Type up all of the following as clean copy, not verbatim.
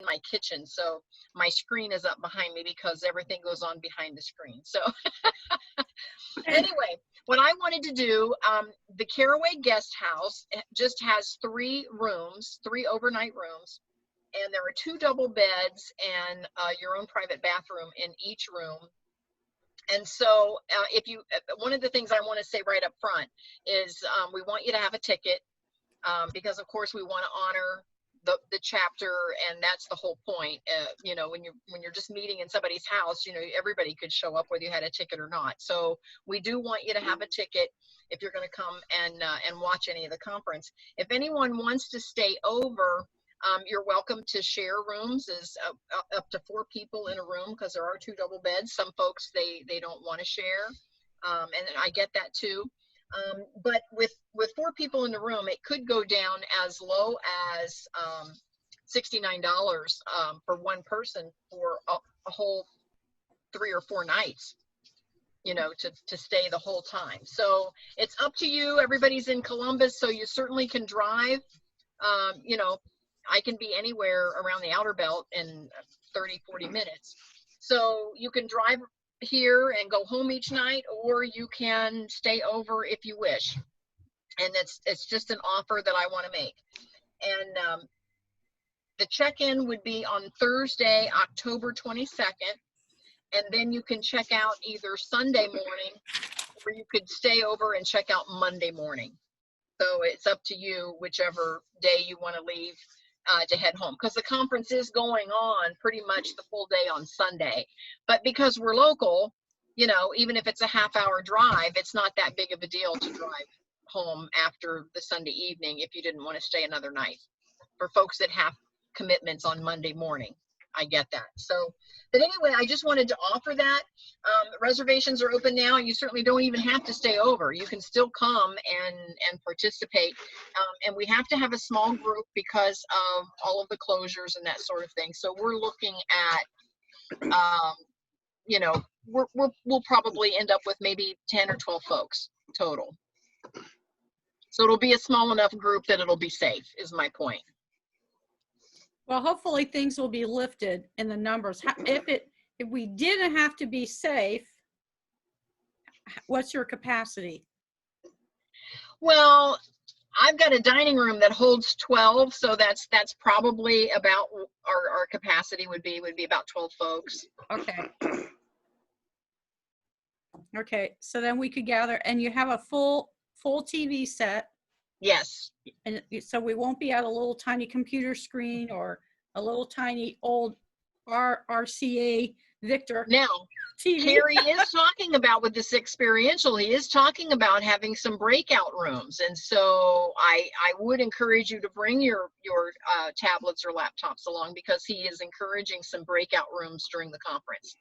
my kitchen, so my screen is up behind me because everything goes on behind the screen. So anyway, what I wanted to do, the Caraway Guest House just has 3 rooms, 3 overnight rooms, and there are 2 double beds and your own private bathroom in each room. And so one of the things I want to say right up front is we want you to have a ticket because, of course, we want to honor the chapter, and that's the whole point. You know, when you're just meeting in somebody's house, you know, everybody could show up whether you had a ticket or not. So we do want you to have a ticket if you're going to come and watch any of the conference. If anyone wants to stay over, you're welcome to share rooms, is up to 4 people in a room, because there are 2 double beds. Some folks, they don't want to share, and I get that too. But with 4 people in the room, it could go down as low as $69 for one person for a whole 3 or 4 nighs, you know, to stay the whole time. So it's up to you. Everybody's in Columbus, so you certainly can drive. You know, I can be anywhere around the outer belt in 30, 40 minutes. So you can drive here and go home each night, or you can stay over if you wish. And it's just an offer that I want to make. And the check-in would be on Thursday, October 22nd. And then you can check out either Sunday morning, or you could stay over and check out Monday morning. So it's up to you, whichever day you want to leave to head home, because the conference is going on pretty much the full day on Sunday. But because we're local, you know, even if it's a half-hour drive, it's not that big of a deal to drive home after the Sunday evening if you didn't want to stay another night. For folks that have commitments on Monday morning, I get that. So, but anyway, I just wanted to offer that. Reservations are open now. You certainly don't even have to stay over. You can still come and participate. And we have to have a small group because of all of the closures and that sort of thing. So we're looking at, you know, we'll probably end up with maybe 10 or 12 folks total. So it'll be a small enough group that it'll be safe, is my point. Well, hopefully things will be lifted in the numbers. If we didn't have to be safe, what's your capacity? Well, I've got a dining room that holds 12, so that's probably about our capacity would be about 12 folks. Okay. Okay, so then we could gather, and you have a full TV set. Yes. And so we won't be at a little tiny computer screen or a little tiny old RCA Victor. Now, TV. Terry is talking about, with this experiential, he is talking about having some breakout rooms. And so I would encourage you to bring your tablets or laptops along, because he is encouraging some breakout rooms during the conference.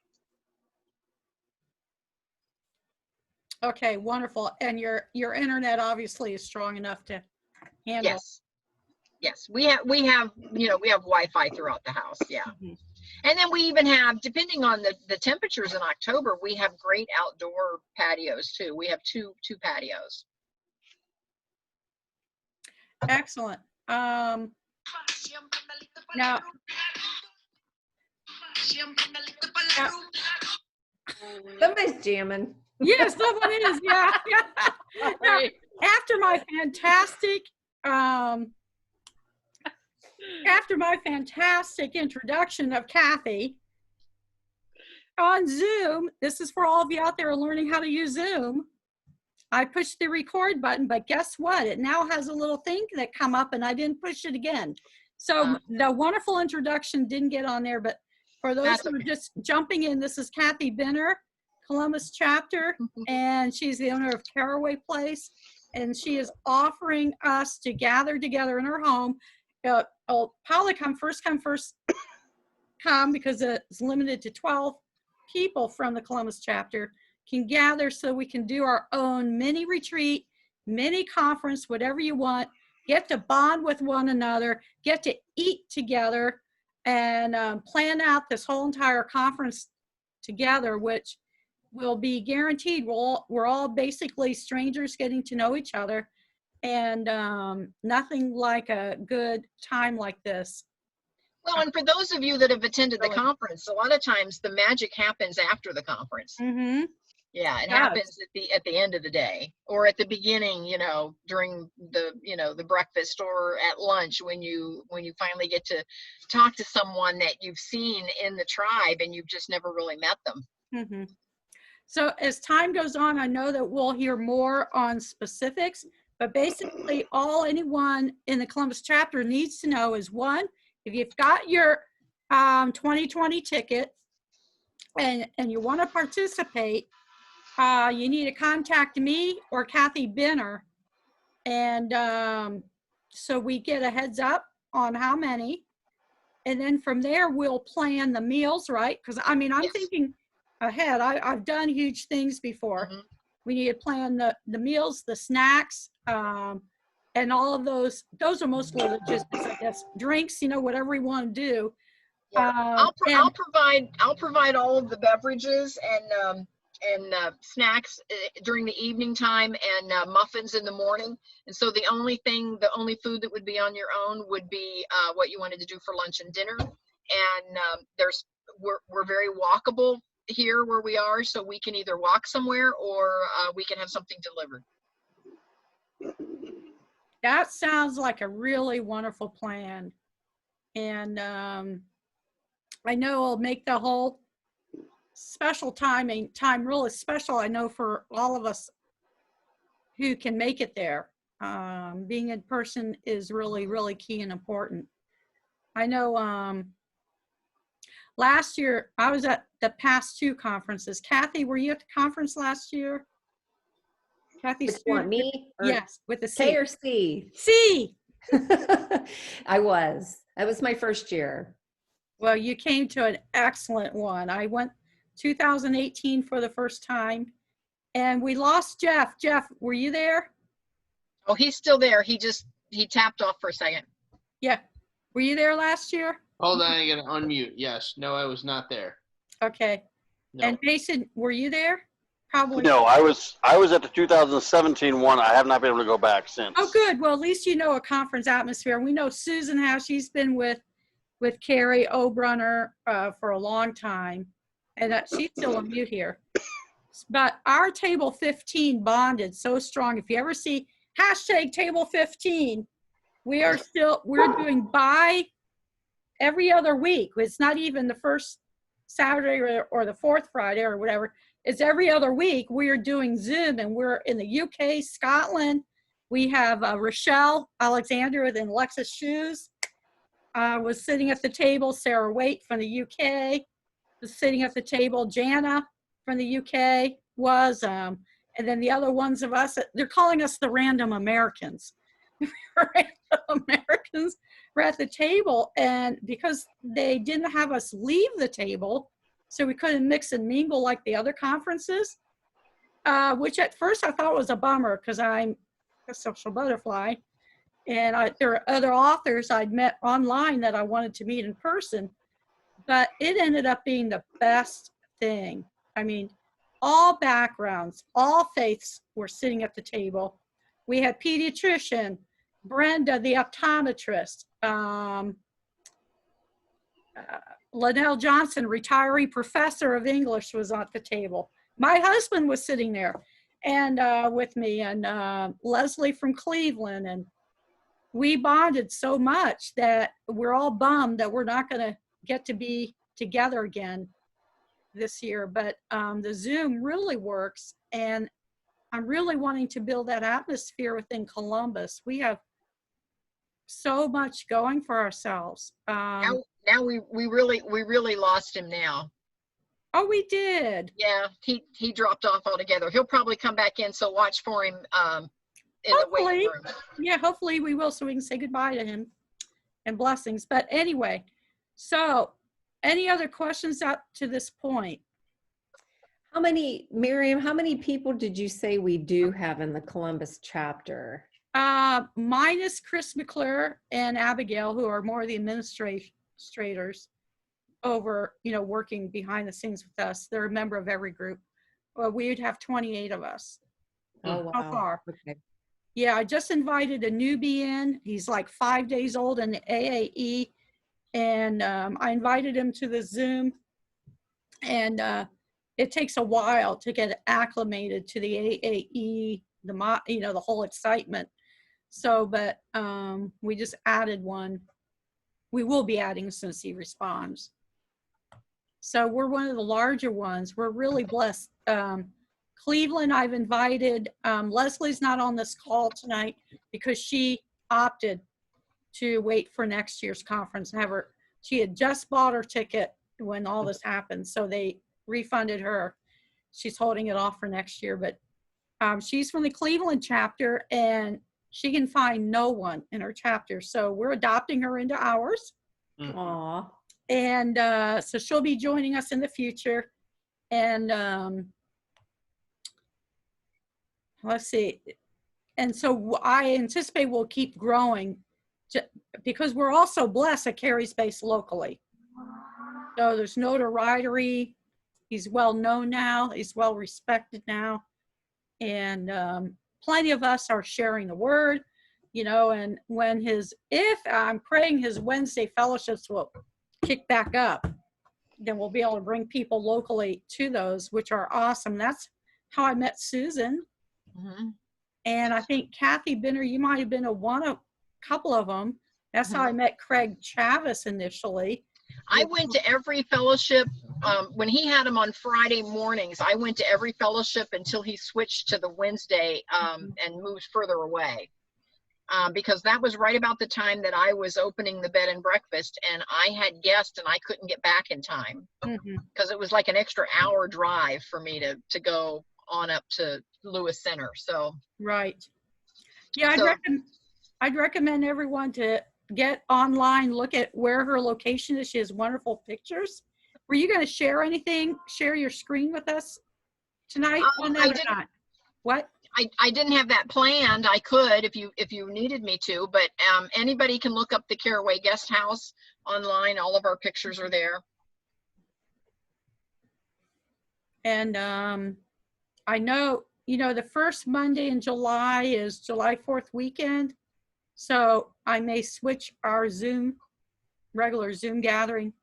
Okay, wonderful. And your internet obviously is strong enough to handle. Yes, we have you know, we have Wi-Fi throughout the house. Yeah. Mm-hmm. And then we even have, depending on the temperatures in October, we have great outdoor patios too. We have two patios. Excellent. Now, somebody's jamming. Yes, someone is. Yeah. Now, after my fantastic introduction of Kathy on Zoom, this is for all of you out there learning how to use Zoom. I pushed the record button, but guess what? It now has a little thing that come up, and I didn't push it again. So the wonderful introduction didn't get on there, but for those who are just jumping in, this is Kathy Benner, Columbus chapter, and she's the owner of Caraway Place, and she is offering us to gather together in her home. Probably come first come, because it's limited to 12 people from the Columbus chapter can gather, so we can do our own mini retreat, mini conference, whatever you want, get to bond with one another, get to eat together, and plan out this whole entire conference together, which will be guaranteed. We're all basically strangers getting to know each other, and nothing like a good time like this. Well, and for those of you that have attended the Really. conference, a lot of times the magic happens after the conference. Mm-hmm. Yeah, it Yes. happens at the end of the day, or at the beginning, during the, the breakfast, or at lunch when you finally get to talk to someone that you've seen in the tribe and you've just never really met them. Mm-hmm. So as time goes on, I know that we'll hear more on specifics, but basically all anyone in the Columbus chapter needs to know is, one, if you've got your 2020 ticket and you want to participate, you need to contact me or Kathy Binner. And so we get a heads up on how many. And then from there, we'll plan the meals, right? Because I'm Yes. thinking ahead. I've done huge things before. Mhm. We need to plan the meals, the snacks, and all of those. Those are mostly logistics, I guess. Drinks, whatever we want to do. Yeah. I'll provide all of the beverages and snacks during the evening time, and muffins in the morning. And so the only food that would be on your own would be what you wanted to do for lunch and dinner. And we're very walkable here where we are, so we can either walk somewhere or we can have something delivered. That sounds like a really wonderful plan. And I know it'll make the whole special time really special, I know, for all of us who can make it there. Being in person is really, really key and important. I know last year I was at the past two conferences. Kathy, were you at the conference last year? Kathy, Which one, me? Or yes, with the C. K or C? C. I was. That was my first year. Well, you came to an excellent one. I went 2018 for the first time, and we lost Jeff. Jeff, were you there? Oh, he's still there. He tapped off for a second. Yeah. Were you there last year? Hold on, I gotta unmute. Yes, no, I was not there. Okay. No. And Mason, were you there? Probably. No, I was at the 2017 one. I have not been able to go back since. Oh, good. Well, at least you know a conference atmosphere. We know Susan has. She's been with Carrie Obrunner for a long time, and she's still on mute here. But our table 15 bonded so strong. If you ever see hashtag table 15, we're doing every other week. It's not even the first Saturday or the fourth Friday or whatever. It's every other week. We are doing Zoom, and we're in the UK, Scotland. We have Rochelle Alexander with Alexis Shoes was sitting at the table. Sarah Waite from the UK was sitting at the table. Jana from the UK was, and then the other ones of us, they're calling us the random Americans. Random Americans were at the table, and because they didn't have us leave the table, so we couldn't mix and mingle like the other conferences, which at first I thought was a bummer because I'm a social butterfly. And there are other authors I'd met online that I wanted to meet in person, but it ended up being the best thing. I mean, all backgrounds, all faiths were sitting at the table. We had pediatrician, Brenda, the optometrist, Linnell Johnson, retiree professor of English, was at the table. My husband was sitting there and with me, and Leslie from Cleveland, and we bonded so much that we're all bummed that we're not going to get to be together again this year. But the Zoom really works, and I'm really wanting to build that atmosphere within Columbus. We have so much going for ourselves. Now we really lost him now. Oh, we did. Yeah, he dropped off altogether. He'll probably come back in, so watch for him in Hopefully. the waiting room. Yeah, hopefully we will, so we can say goodbye to him, and blessings. But anyway, so any other questions up to this point? Miriam, how many people did you say we do have in the Columbus chapter? Minus Chris McClure and Abigail, who are more the administrators over, working behind the scenes with us. They're a member of every group. Well, we'd have 28 of us. Oh, wow. So far. Okay. Yeah, I just invited a newbie in. He's like 5 days old in the AAE, And I invited him to the Zoom, and it takes a while to get acclimated to the AAE, the whole excitement. So, but we just added one. We will be adding as soon as he responds. So we're one of the larger ones. We're really blessed. Cleveland, I've invited. Leslie's not on this call tonight because she opted to wait for next year's conference. She had just bought her ticket when all this happened, so they refunded her. She's holding it off for next year, but she's from the Cleveland chapter, and she can find no one in her chapter, so we're adopting her into ours. Aw. And so she'll be joining us in the future. And let's see. And so I anticipate we'll keep growing because we're also blessed that Carrie's based locally. So there's notoriety. He's well known now. He's well respected now. And plenty of us are sharing the word, and if I'm praying his Wednesday fellowships will kick back up, then we'll be able to bring people locally to those, which are awesome. That's how I met Susan. Mm-hmm. And I think Kathy Binner, you might have been a couple of them. That's how I met Craig Chavis initially. I went to every fellowship when he had them on Friday mornings. I went to every fellowship until he switched to the Wednesday and moved further away. Because that was right about the time that I was opening the bed and breakfast, and I had guests and I couldn't get back in time because it was like an extra hour drive for me to go on up to Lewis Center. So right. Yeah, I'd recommend everyone to get online, look at where her location is. She has wonderful pictures. Were you going to share anything? Share your screen with us tonight? On that or not? What? I didn't have that planned. I could if you needed me to, but anybody can look up the Caraway Guest House online. All of our pictures are there. And I know, the first Monday in July is July 4th weekend. So I may switch our regular Zoom gathering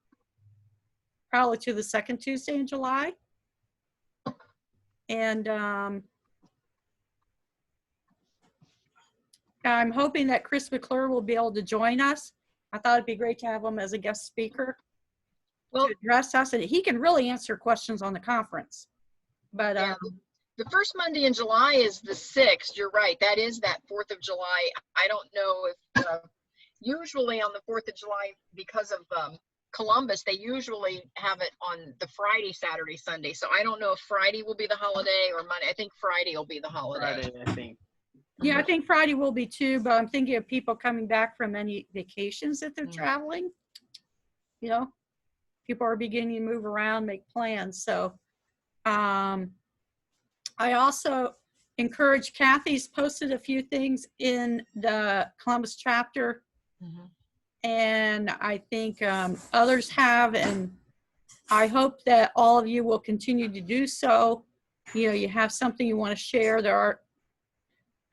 probably to the second Tuesday in July. And I'm hoping that Chris McClure will be able to join us. I thought it'd be great to have him as a guest speaker to address us, and he can really answer questions on the conference. But the first Monday in July is the 6th. You're right. That is that 4th of July. I don't know if usually on the 4th of July, because of Columbus, they usually have it on the Friday, Saturday, Sunday. So I don't know if Friday will be the holiday or Monday. I think Friday will be the holiday. Friday, I think. Yeah, I think Friday will be too, but I'm thinking of people coming back from any vacations that they're traveling. People are beginning to move around, make plans. So I also encourage, Kathy's posted a few things in the Columbus chapter, and I think others have, and I hope that all of you will continue to do so. You have something you want to share.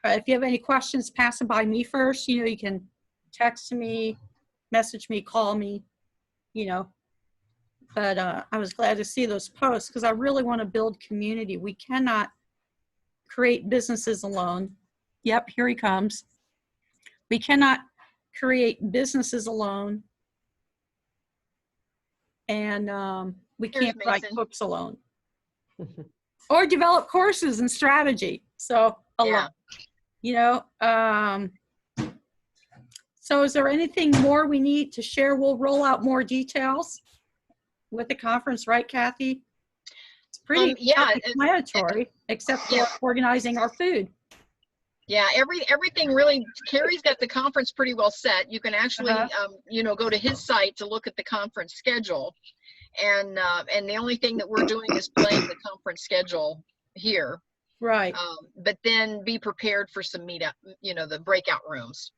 If you have any questions, pass them by me first. You can text me, message me, call me, But I was glad to see those posts because I really want to build community. We cannot create businesses alone. Yep, here he comes. We cannot create businesses alone. And we can't write books alone. Or develop courses and strategy. So alone. So is there anything more we need to share? We'll roll out more details with the conference, right, Kathy? It's pretty explanatory, except for organizing our food. Yeah, everything really, Carrie's got the conference pretty well set. You can actually, go to his site to look at the conference schedule. And the only thing that we're doing is playing the conference schedule here. Right. But then be prepared for some meetup, the breakout rooms.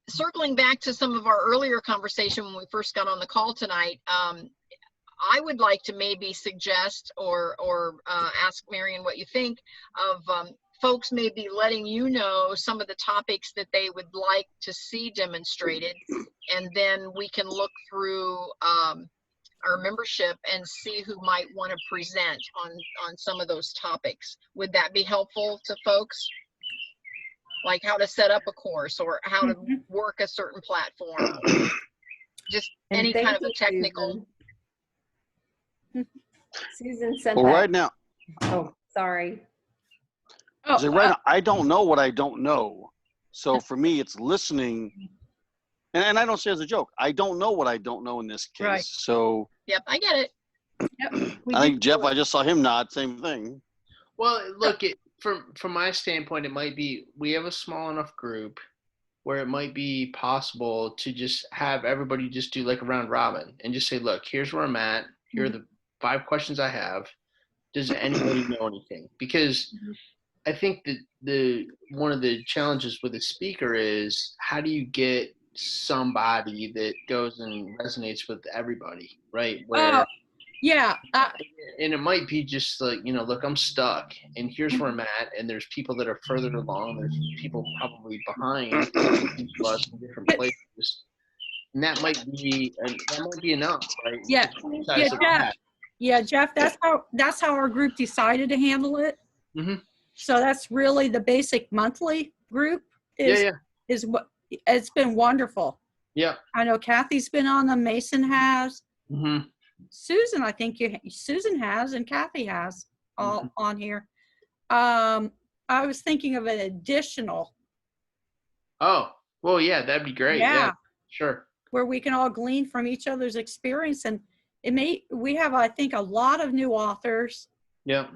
Circling back to some of our earlier conversation when we first got on the call tonight, I would like to maybe suggest or ask Marion what you think of folks may be letting you know some of the topics that they would like to see demonstrated, and then we can look through our membership and see who might want to present on some of those topics. Would that be helpful to folks? Like how to set up a course or how to work a certain platform, or just And any thank kind of a you, technical. Susan sent Well, that. right now, Oh, sorry. Oh, so right now, I don't know what I don't know. So for me, it's listening. And I don't say it as a joke. I don't know what I don't know in this case. Right. So Yep, I get it. I think Jeff, I just saw him nod, same thing. Well, look, from my standpoint, it might be we have a small enough group where it might be possible to just have everybody just do like a round robin and just say, look, here's where I'm at. Here are the 5 questions I have. Does anybody know anything? Because I think that one of the challenges with a speaker is how do you get somebody that goes and resonates with everybody, right? Where yeah. and it might be just like, look, I'm stuck and here's where I'm at, and there's people that are further along, there's people probably behind us in different places, and that might be enough, right? Yeah. Yeah, Jeff, that's how our group decided to handle it. So that's really the basic monthly group is what it's been wonderful. Yeah. I know Kathy's been on them, Mason has. Susan, I think Susan has, and Kathy has all on here. I was thinking of an additional. Oh, well, yeah, that'd be great. Yeah, sure. Where we can all glean from each other's experience, and we have, I think, a lot of new authors. Yeah.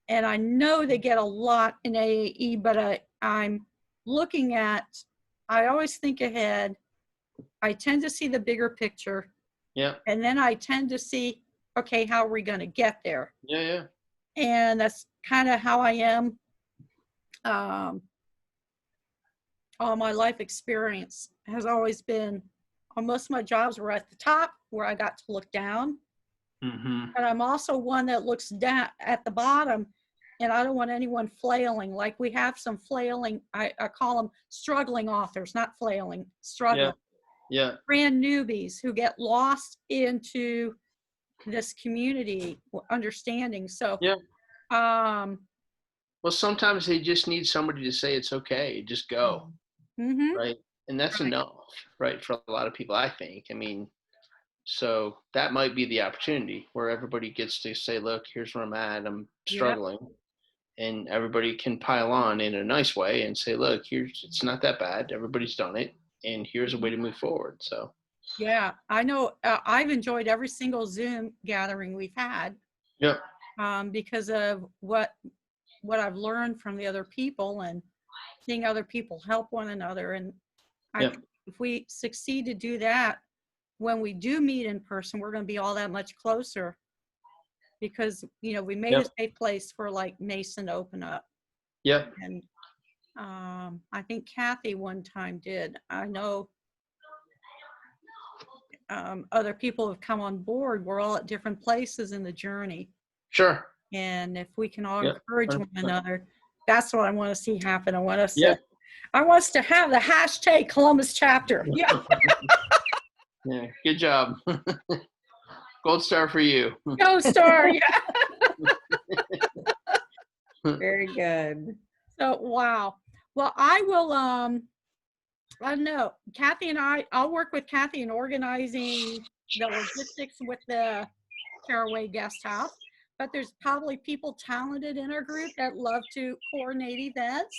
And I know they get a lot in AAE, but I'm looking at, I always think ahead. I tend to see the bigger picture. Yeah. And then I tend to see, okay, how are we going to get there? Yeah, yeah. And that's kind of how I am. All my life experience has always been, most of my jobs were at the top where I got to look down. But I'm also one that looks down at the bottom, and I don't want anyone flailing. Like we have some flailing, I call them struggling authors, not flailing, struggling. Yeah. Brand newbies who get lost into this community understanding. So, well, sometimes they just need somebody to say it's okay, just go, right? And that's enough, right, for a lot of people, I think. I mean, so that might be the opportunity where everybody gets to say, look, here's where I'm at, I'm struggling. And everybody can pile on in a nice way and say, look, it's not that bad. Everybody's done it. And here's a way to move forward. So, yeah, I know I've enjoyed every single Zoom gathering we've had. Yeah. Because of what I've learned from the other people and seeing other people help one another. And if we succeed to do that, when we do meet in person, we're going to be all that much closer because, we made a safe place for like Mason to open up. Yeah. And I think Kathy one time did. I know other people have come on board. We're all at different places in the journey. Sure. And if we can all encourage one another, that's what I want to see happen. I want us to have the hashtag Columbus chapter. Yeah. Yeah. Good job. Gold star for you. Gold star. Yeah. Very good. So, wow. Well, I will, I don't know, Kathy and I'll work with Kathy in organizing the logistics with the Caraway Guest House, but there's probably people talented in our group that love to coordinate events.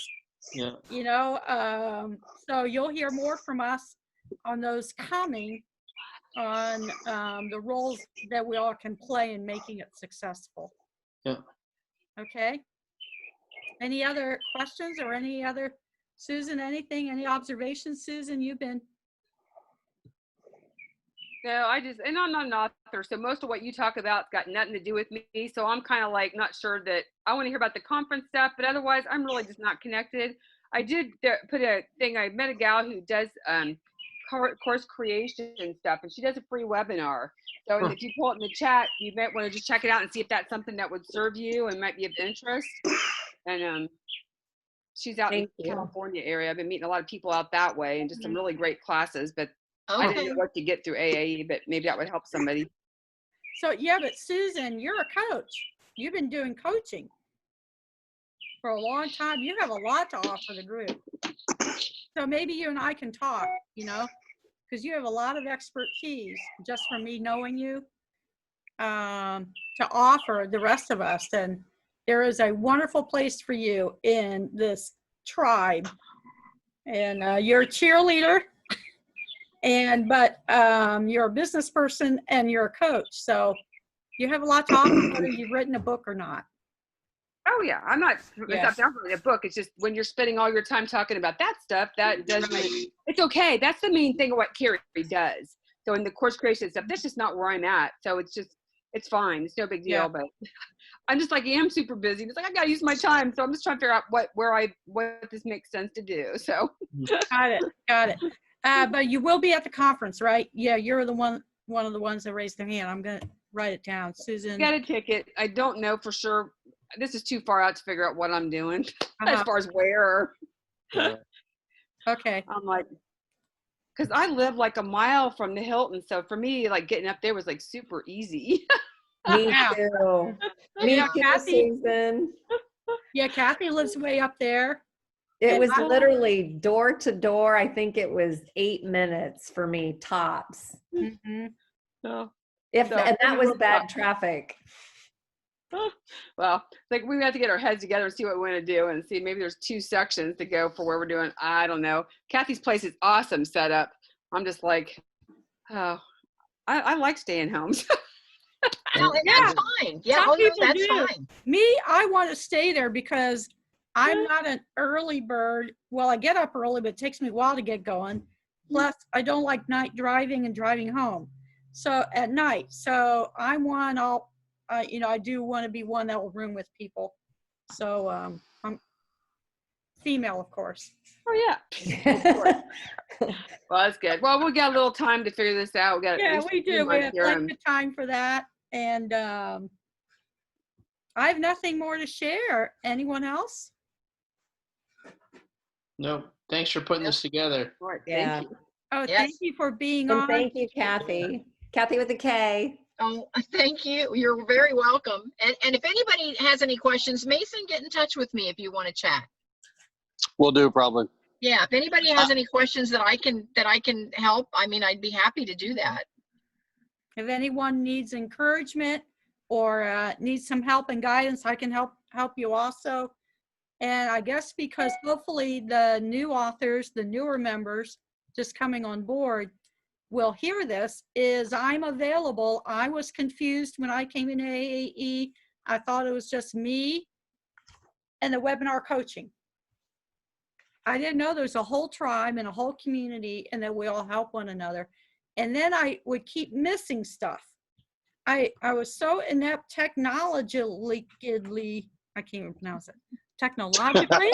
Yeah. So you'll hear more from us on those coming on the roles that we all can play in making it successful. Yeah. Okay. Any other questions or any other, Susan, anything, any observations? Susan, you've been. No, and I'm not an author, so most of what you talk about's got nothing to do with me. So I'm kind of like not sure that I want to hear about the conference stuff, but otherwise I'm really just not connected. I did put a thing, I met a gal who does course creation and stuff, and she does a free webinar. So if you pull it in the chat, you might want to just check it out and see if that's something that would serve you and might be of interest. And she's out in Thank the you. California area. I've been meeting a lot of people out that way and just some really great classes, but I didn't Okay. know what to get through AAE, but maybe that would help somebody. So, yeah, but Susan, you're a coach. You've been doing coaching for a long time. You have a lot to offer the group. So maybe you and I can talk, you know, because you have a lot of expertise just from me knowing you to offer the rest of us. And there is a wonderful place for you in this tribe. And you're a cheerleader, but you're a business person and you're a coach. So you have a lot to offer, whether you've written a book or not. Oh yeah, I'm not. Yeah. It's not really a book. It's just when you're spending all your time talking about that stuff, that doesn't. It's okay. That's the main thing of what Carrie does. So in the course creation stuff, that's just not where I'm at. So it's fine. It's no big deal. Yeah. But I'm just like, I am super busy. It's like I gotta use my time. So I'm just trying to figure out what this makes sense to do. So Got it. But you will be at the conference, right? Yeah, you're the one of the ones that raised their hand. I'm gonna write it down, Susan. got a ticket. I don't know for sure. This is too far out to figure out what I'm doing as far as where. Okay. I'm like, because I live like a mile from the Hilton, so for me, like getting up there was like super easy. Me Yeah. too. Me Yeah, too, Kathy. Susan. Yeah, Kathy lives way up there. It And was I- literally door to door. I think it was 8 minutes for me tops. Mhm. So, And that was bad tough. traffic. well, like we have to get our heads together and see what we want to do and see maybe there's 2 sections to go for where we're doing. I don't know. Kathy's place is awesome set up. I'm just like, oh, I like staying home. Well, and that's fine. Yeah, Some oh no, people that's do. fine. Me, I want to stay there because I'm not an early bird. Well, I get up early, but it takes me a while to get going. Plus, I don't like night driving and driving home. So at night, so I'm one. I do want to be one that will room with people. So I'm female, of course. Oh yeah. Well, that's good. Well, we got a little time to figure this out. We got Yeah, at least we a few do. We months have here plenty and- of time for that. And I have nothing more to share. Anyone else? No, thanks for putting this together. All right, Yeah. thank you. Oh, Yes. thank you for being And on. thank you, Kathy. Kathy with a K. Oh, thank you. You're very welcome. And if anybody has any questions, Mason, get in touch with me if you want to chat. We'll do probably. Yeah, if anybody has any questions that I can help, I mean, I'd be happy to do that. If anyone needs encouragement or needs some help and guidance, I can help you also. And I guess because hopefully the new authors, the newer members just coming on board will hear this, is I'm available. I was confused when I came into AAE. I thought it was just me and the webinar coaching. I didn't know there's a whole tribe and a whole community and that we all help one another. And then I would keep missing stuff. I was so inept technologically, I can't even pronounce it, technologically.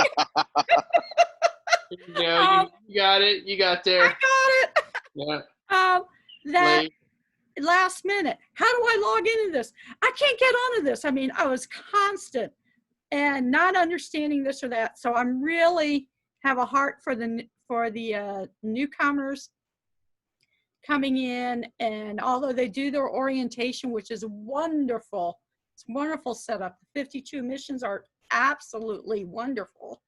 Yeah, you got it. You got there. I got it. Yeah. That Late. last minute, how do I log into this? I can't get onto this. I mean, I was constant and not understanding this or that. So I'm really have a heart for the newcomers coming in, and although they do their orientation, which is wonderful, it's a wonderful setup. The 52 missions are absolutely wonderful.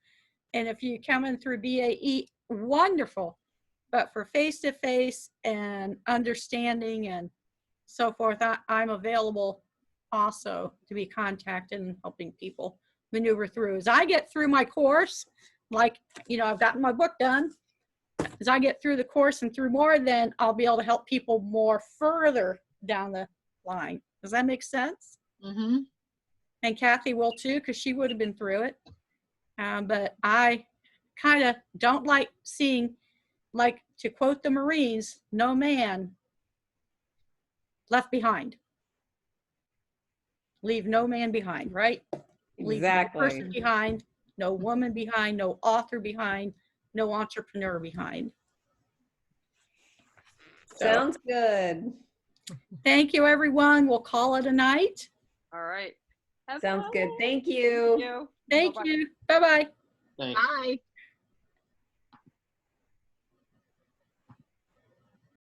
And if you come in through BAE, wonderful. But for face-to-face and understanding and so forth, I'm available also to be contacted and helping people maneuver through. As I get through my course, like, I've gotten my book done. As I get through the course and through more, then I'll be able to help people more further down the line. Does that make sense? Mm-hmm. And Kathy will too, because she would have been through it. But I kind of don't like seeing, like, to quote the Marines, no man left behind. Leave no man behind, right? Leave no person Exactly. behind, no woman behind, no author behind, no entrepreneur behind. So, Sounds good. thank you, everyone. We'll call it a night. All right. Have Sounds fun. good. Thank you. Thank you. Thank Bye-bye. you. Bye-bye. Thanks. Bye.